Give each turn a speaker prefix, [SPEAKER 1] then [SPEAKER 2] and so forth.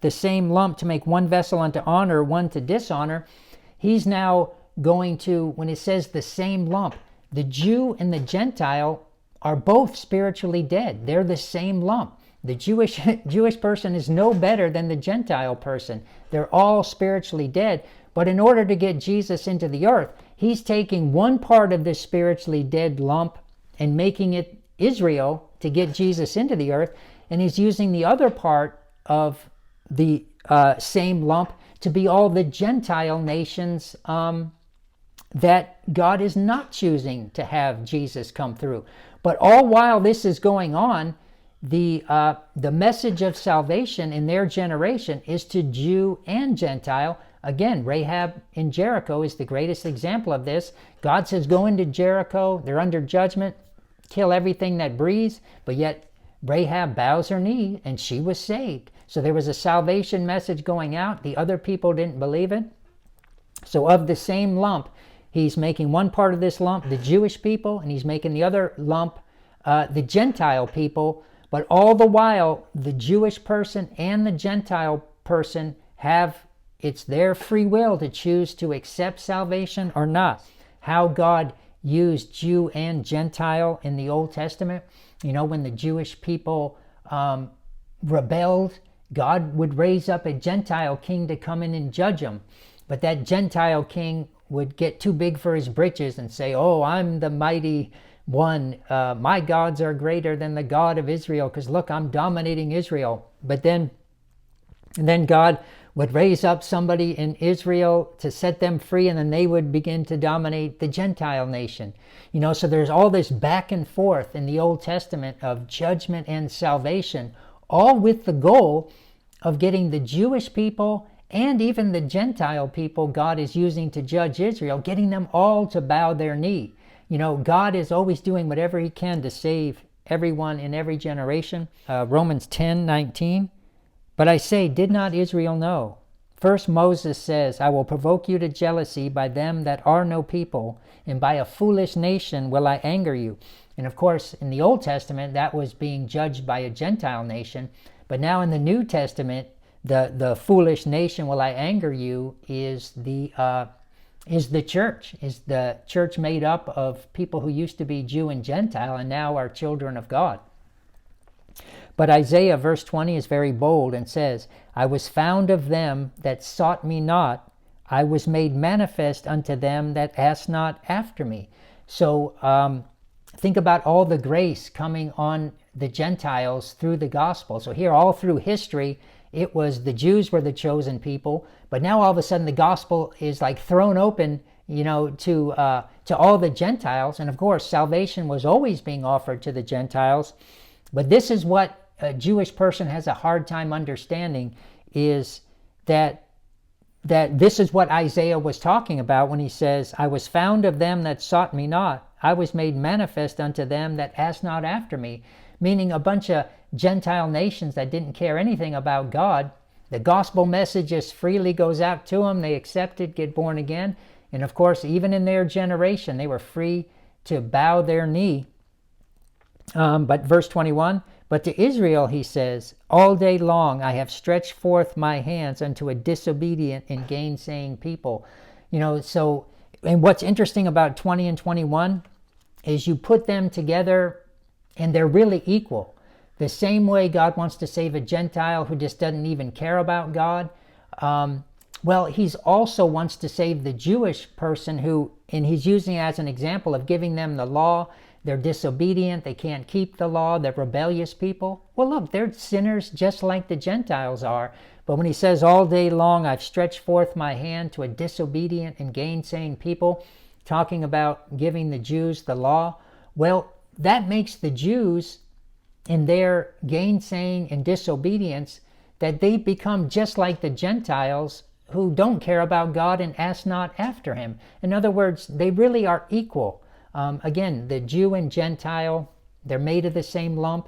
[SPEAKER 1] the same lump to make one vessel unto honor, one to dishonor, he's now going to, when it says the same lump, the Jew and the Gentile are both spiritually dead. They're the same lump. The Jewish person is no better than the Gentile person. They're all spiritually dead. But in order to get Jesus into the earth, he's taking one part of this spiritually dead lump and making it Israel to get Jesus into the earth. And he's using the other part of the same lump to be all the Gentile nations that God is not choosing to have Jesus come through. But all while this is going on, the message of salvation in their generation is to Jew and Gentile. Again, Rahab in Jericho is the greatest example of this. God says, go into Jericho, they're under judgment, kill everything that breathes, but yet Rahab bows her knee and she was saved. So there was a salvation message going out. The other people didn't believe it. So of the same lump, he's making one part of this lump the Jewish people, and he's making the other lump the Gentile people. But all the while, the Jewish person and the Gentile person it's their free will to choose to accept salvation or not. How God used Jew and Gentile in the Old Testament. When the Jewish people rebelled, God would raise up a Gentile king to come in and judge them. But that Gentile king would get too big for his britches and say, oh, I'm the mighty one. My gods are greater than the God of Israel, because look, I'm dominating Israel. But then God would raise up somebody in Israel to set them free, and then they would begin to dominate the Gentile nation. So there's all this back and forth in the Old Testament of judgment and salvation, all with the goal of getting the Jewish people and even the Gentile people God is using to judge Israel, getting them all to bow their knee. God is always doing whatever he can to save everyone in every generation. Romans 10:19. But I say, did not Israel know? First Moses says, I will provoke you to jealousy by them that are no people, and by a foolish nation will I anger you. And of course, in the Old Testament, that was being judged by a Gentile nation. But now in the New Testament, the foolish nation will I anger you is the church, is the church made up of people who used to be Jew and Gentile and now are children of God. But Isaiah verse 20 is very bold and says, I was found of them that sought me not. I was made manifest unto them that asked not after me. So think about all the grace coming on the Gentiles through the gospel. So here all through history, it was the Jews were the chosen people. But now all of a sudden the gospel is like thrown open, to all the Gentiles. And of course, salvation was always being offered to the Gentiles. But this is what a Jewish person has a hard time understanding, is that this is what Isaiah was talking about when he says, I was found of them that sought me not. I was made manifest unto them that asked not after me. Meaning a bunch of Gentile nations that didn't care anything about God. The gospel message just freely goes out to them. They accept it, get born again. And of course, even in their generation, they were free to bow their knee. But verse 21, but to Israel, he says, all day long I have stretched forth my hands unto a disobedient and gainsaying people. And what's interesting about 20 and 21 is you put them together and they're really equal. The same way God wants to save a Gentile who just doesn't even care about God, he's also wants to save the Jewish person who, and he's using it as an example of giving them the law. They're disobedient, they can't keep the law, they're rebellious people. Well, look, they're sinners just like the Gentiles are. But when he says, all day long I've stretched forth my hand to a disobedient and gainsaying people, talking about giving the Jews the law, well, that makes the Jews, in their gainsaying and disobedience, that they become just like the Gentiles who don't care about God and ask not after him. In other words, they really are equal. Again, the Jew and Gentile, they're made of the same lump.